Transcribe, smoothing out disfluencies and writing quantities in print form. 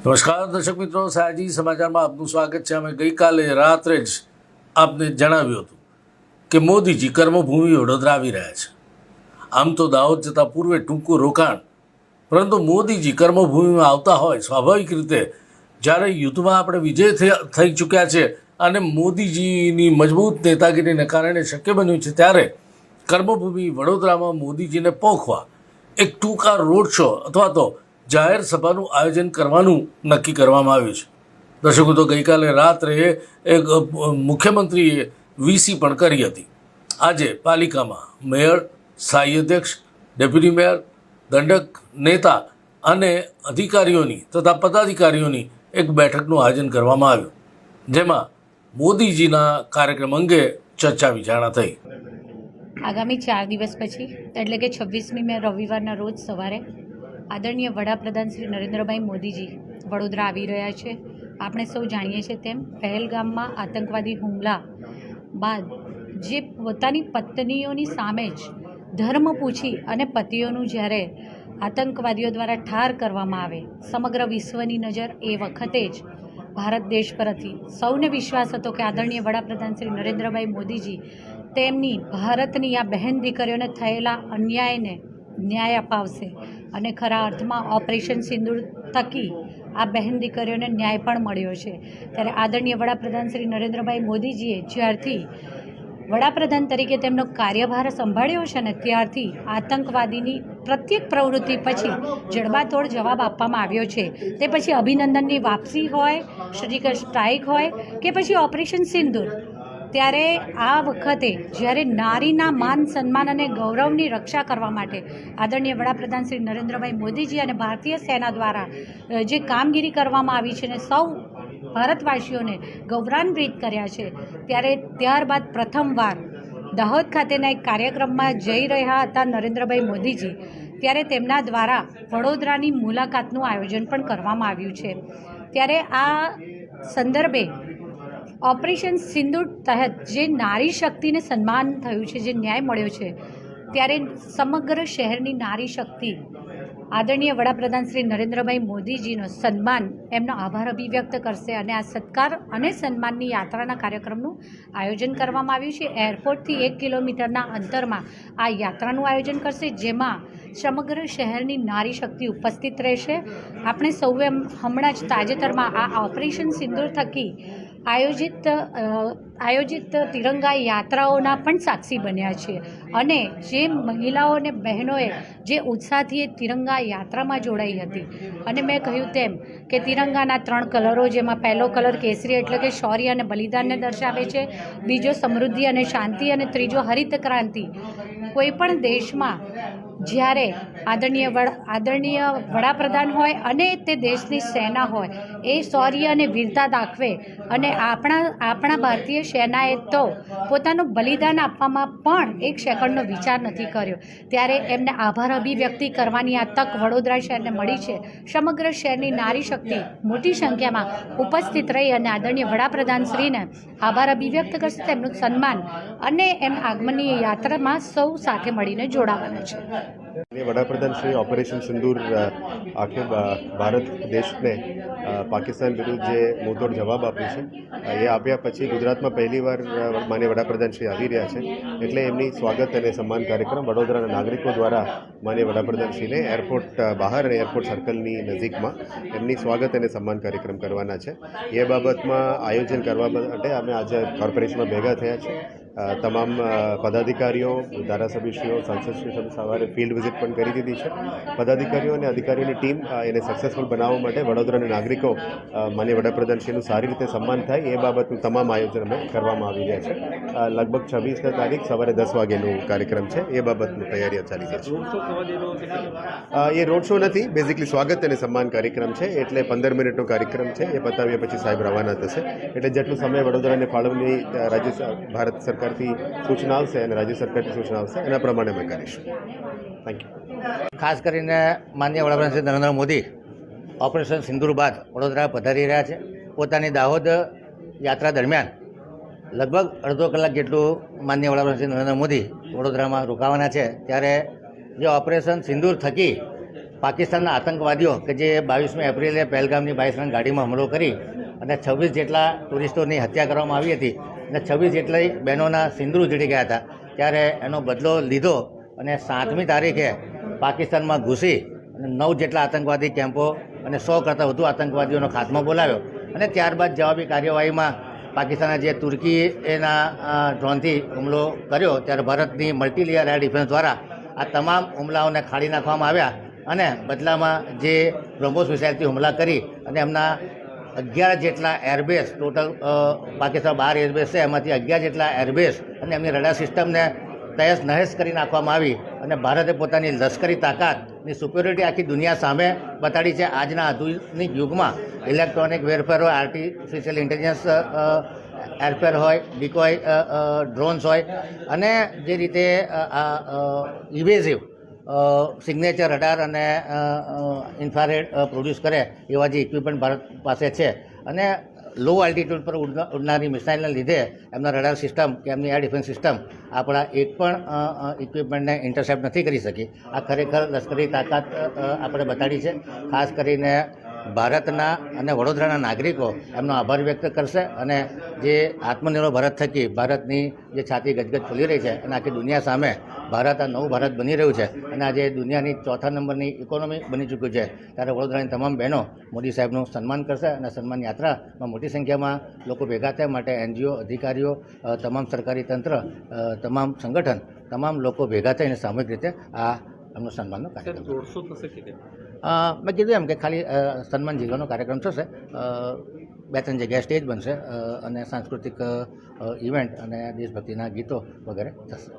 નમસ્કાર દર્શક મિત્રો, સાજી સમાચારમાં આપનું સ્વાગત છે. અમે ગઈકાલે રાત્રે જ આપને જણાવ્યું હતું કે મોદીજી કર્મભૂમિ વડોદરા આવી રહ્યા છે. આમ તો દાહોદ જતાં પૂર્વે ટૂંકું રોકાણ, પરંતુ મોદીજી કર્મભૂમિમાં આવતા હોય સ્વાભાવિક રીતે જ્યારે યુદ્ધમાં આપણે વિજય થઈ ચૂક્યા છે અને મોદીજીની મજબૂત નેતાગીરીને કારણે શક્ય બન્યું છે, ત્યારે કર્મભૂમિ વડોદરામાં મોદીજીને પોંખવા એક ટૂંકા રોડ શો અથવા તો જાહેર સભાનું આયોજન કરવાનું નક્કી કરવામાં આવ્યું છે. દર્શકો, તો ગઈકાલે રાત્રે એક મુખ્યમંત્રીએ વીસી પણ કરી હતી. આજે પાલિકામાં મેયર, સ્થાયી અધ્યક્ષ, ડેપ્યુટી મેયર, દંડક નેતા અને અધિકારીઓની તથા પદાધિકારીઓની એક બેઠકનું આયોજન કરવામાં આવ્યું, જેમાં મોદીજીના કાર્યક્રમ અંગે ચર્ચા વિચારણા થઈ. આગામી 4 દિવસ પછી એટલે કે 26મી મે રવિવારના રોજ સવારે આદરણીય વડાપ્રધાન શ્રી નરેન્દ્રભાઈ મોદીજી વડોદરા આવી રહ્યા છે. આપણે સૌ જાણીએ છીએ તેમ પહેલગામમાં આતંકવાદી હુમલા બાદ જે પોતાની પત્નીઓની સામે જ ધર્મ પૂછી અને પતિઓનું જ્યારે આતંકવાદીઓ દ્વારા ઠાર કરવામાં આવે, સમગ્ર વિશ્વની નજર એ વખતે જ ભારત દેશ પર હતી. સૌને વિશ્વાસ હતો કે આદરણીય વડાપ્રધાન શ્રી નરેન્દ્રભાઈ મોદીજી તેમની ભારતની આ બહેન દીકરીઓને થયેલા અન્યાયને ન્યાય અપાવશે અને ખરા અર્થમાં ઓપરેશન સિંદૂર થકી આ બહેન દીકરીઓને ન્યાય પણ મળ્યો છે. ત્યારે આદરણીય વડાપ્રધાન શ્રી નરેન્દ્રભાઈ મોદીજીએ જ્યારથી વડાપ્રધાન તરીકે તેમનો કાર્યભાર સંભાળ્યો છે ને ત્યારથી આતંકવાદીની પ્રત્યેક પ્રવૃત્તિ પછી જડબાતોડ જવાબ આપવામાં આવ્યો છે. તે પછી અભિનંદનની વાપસી હોય, સર્જિકલ સ્ટ્રાઇક હોય કે પછી ઓપરેશન સિંદૂર, ત્યારે આ વખતે જ્યારે નારીના માન સન્માન અને ગૌરવની રક્ષા કરવા માટે આદરણીય વડાપ્રધાન શ્રી નરેન્દ્રભાઈ મોદીજી અને ભારતીય સેના દ્વારા જે કામગીરી કરવામાં આવી છે ને સૌ ભારતવાસીઓને ગૌરવાન્વિત કર્યા છે, ત્યારે ત્યારબાદ પ્રથમવાર દાહોદ ખાતેના એક કાર્યક્રમમાં જઈ રહ્યા હતા નરેન્દ્રભાઈ મોદીજી, ત્યારે તેમના દ્વારા વડોદરાની મુલાકાતનું આયોજન પણ કરવામાં આવ્યું છે. ત્યારે આ સંદર્ભે ઓપરેશન સિંદૂર તહેત જે નારી શક્તિને સન્માન થયું છે, જે ન્યાય મળ્યો છે, ત્યારે સમગ્ર શહેરની નારી શક્તિ આદરણીય વડાપ્રધાન શ્રી નરેન્દ્રભાઈ મોદીજીનો સન્માન, એમનો આભાર અભિવ્યક્ત કરશે અને આ સત્કાર અને સન્માનની યાત્રાના કાર્યક્રમનું આયોજન કરવામાં આવ્યું છે. એરપોર્ટથી 1 કિલોમીટરના અંતરમાં આ યાત્રાનું આયોજન કરશે, જેમાં સમગ્ર શહેરની નારી શક્તિ ઉપસ્થિત રહેશે. આપણે સૌએ હમણાં જ તાજેતરમાં આ ઓપરેશન સિંદૂર થકી આયોજિત તિરંગા યાત્રાઓના પણ સાક્ષી બન્યા છે અને જે મહિલાઓ અને બહેનોએ જે ઉત્સાહથી એ તિરંગા યાત્રામાં જોડાઈ હતી, અને મેં કહ્યું તેમ કે તિરંગાના 3 કલરો, જેમાં પહેલો કલર કેસરી એટલે કે શૌર્ય અને બલિદાનને દર્શાવે છે, બીજો સમૃદ્ધિ અને શાંતિ અને ત્રીજો હરિત ક્રાંતિ. કોઈ પણ દેશમાં જ્યારે આદરણીય વડાપ્રધાન હોય અને તે દેશની સેના હોય, એ શૌર્ય અને વીરતા દાખવે, અને આપણા ભારતીય સેનાએ તો પોતાનું બલિદાન આપવામાં પણ 1 સેકન્ડનો વિચાર નથી કર્યો. ત્યારે એમને આભાર અભિવ્યક્તિ કરવાની આ તક વડોદરા શહેરને મળી છે. સમગ્ર શહેરની નારી શક્તિ મોટી સંખ્યામાં ઉપસ્થિત રહી અને આદરણીય વડાપ્રધાનશ્રીને આભાર અભિવ્યક્ત કરશે, તેમનું સન્માન અને એમ આગમનની યાત્રામાં સૌ સાથે મળીને જોડાવાના છે. વડાપ્રધાન શ્રી ઓપરેશન સિંદૂર આખે ભારત દેશને પાકિસ્તાન વિરુદ્ધ જે મુંહતોડ જવાબ આપ્યો છે, એ આપ્યા પછી ગુજરાતમાં પહેલીવાર માનનીય વડાપ્રધાન શ્રી આવી રહ્યા છે, એટલે એમની સ્વાગત અને સન્માન કાર્યક્રમ વડોદરાના નાગરિકો દ્વારા માનનીય વડાપ્રધાનશ્રીને એરપોર્ટ બહાર અને એરપોર્ટ સર્કલની નજીકમાં એમની સ્વાગત અને સન્માન કાર્યક્રમ કરવાના છે. એ બાબતમાં આયોજન કરવા માટે અમે આજે કોર્પોરેશનમાં ભેગા થયા છે. તમામ પદાધિકારીઓ, ધારાસભ્યશ્રીઓ, સાંસદશ્રીઓ સવારે ફિલ્ડ વિઝિટ પણ કરી દીધી છે. પદાધિકારીઓ અને અધિકારીઓની ટીમ એને સક્સેસફુલ બનાવવા માટે વડોદરાના નાગરિકો માનનીય વડાપ્રધાનશ્રીનું સારી રીતે સન્માન થાય એ બાબતનું તમામ આયોજન અમે કરવામાં આવી રહ્યા છે. લગભગ 26 તારીખ સવારે 10 વાગ્યાનું કાર્યક્રમ છે. એ બાબતની તૈયારીઓ ચાલી રહી છે. એ રોડ શો નથી, બેઝિકલી સ્વાગત અને સન્માન કાર્યક્રમ છે, એટલે 15 મિનિટનો કાર્યક્રમ છે. એ પતાવ્યા પછી સાહેબ રવાના થશે, એટલે જેટલું સમય વડોદરાને ફાળવણી ભારત સરકારથી સૂચના આવશે અને રાજ્ય સરકારથી સૂચના આવશે, એના પ્રમાણે અમે કરીશું. Thank you. ખાસ કરીને માનનીય વડાપ્રધાન શ્રી નરેન્દ્ર મોદી ઓપરેશન સિંદૂર બાદ વડોદરા પધારી રહ્યા છે. પોતાની દાહોદ યાત્રા દરમિયાન લગભગ અડધો કલાક જેટલું માનનીય વડાપ્રધાન શ્રી નરેન્દ્ર મોદી વડોદરામાં રોકાવાના છે. ત્યારે જે ઓપરેશન સિંદૂર થકી પાકિસ્તાનના આતંકવાદીઓ કે જે 22મી એપ્રિલે પહેલગામની 22 રન ગાડીમાં હુમલો કરી અને 26 જેટલા ટુરિસ્ટોની હત્યા કરવામાં આવી હતી અને 26 જેટલી બહેનોના સિંદૂર ઉજળી ગયા હતા, ત્યારે એનો બદલો લીધો અને 7મી તારીખે પાકિસ્તાનમાં ઘૂસી અને 9 જેટલા આતંકવાદી કેમ્પો અને 100 કરતાં વધુ આતંકવાદીઓનો ખાત્મો બોલાવ્યો અને ત્યારબાદ જવાબી કાર્યવાહીમાં પાકિસ્તાને જે તુર્કી એના ડ્રોનથી હુમલો કર્યો, ત્યારે ભારતની મલ્ટીલેયર એર ડિફેન્સ દ્વારા આ તમામ હુમલાઓને ખાડી નાખવામાં આવ્યા અને બદલામાં જે બ્રહ્મોસ મિસાઇલથી હુમલા કરી અને એમના 11 જેટલા એરબેઝ, ટોટલ પાકિસ્તાન 12 એરબેઝ છે, એમાંથી 11 જેટલા એરબેઝ અને એમની રડાર સિસ્ટમને તહેસ નહેસ કરી નાખવામાં આવી અને ભારતે પોતાની લશ્કરી તાકાતની સુપેરિયોરિટી આખી દુનિયા સામે બતાડી છે. આજના આધુનિક યુગમાં ઇલેક્ટ્રોનિક વેરફેર હોય, આર્ટિફિશિયલ ઇન્ટેલિજન્સ એરફેર હોય, ડિકોય ડ્રોન્સ હોય અને જે રીતે ઇવેઝિવ સિગ્નેચર રડાર અને ઇન્ફ્રારેડ પ્રોડ્યુસ કરે એવા જે ઇક્વિપમેન્ટ ભારત પાસે છે અને લો આલ્ટિટ્યૂડ પર ઉડનારી મિસાઇલને લીધે એમના રડાર સિસ્ટમ કે એમની એર ડિફેન્સ સિસ્ટમ આપણા એક પણ ઇક્વિપમેન્ટને ઇન્ટરસેપ્ટ નથી કરી શકી. આ ખરેખર લશ્કરી તાકાત આપણે બતાડી છે. ખાસ કરીને ભારતના અને વડોદરાના નાગરિકો એમનો આભાર વ્યક્ત કરશે અને જે આત્મનિર્ભર ભારત થકી ભારતની જે છાતી ગજગજ ફૂલી રહી છે અને આખી દુનિયા સામે ભારત આ નવું ભારત બની રહ્યું છે અને આજે દુનિયાની 4થા નંબરની ઇકોનોમી બની ચૂક્યું છે, ત્યારે વડોદરાની તમામ બહેનો મોદી સાહેબનું સન્માન કરશે અને સન્માન યાત્રામાં મોટી સંખ્યામાં લોકો ભેગા થયા માટે NGO, અધિકારીઓ, તમામ સરકારી તંત્ર, તમામ સંગઠન, તમામ લોકો ભેગા થઈને સામૂહિક રીતે આ એમનો સન્માનનો કાર્યક્રમ મેં કીધું એમ કે ખાલી સન્માન જીવવાનો કાર્યક્રમ થશે, 2-3 જગ્યાએ સ્ટેજ બનશે અને સાંસ્કૃતિક ઇવેન્ટ અને દેશભક્તિના ગીતો વગેરે થશે.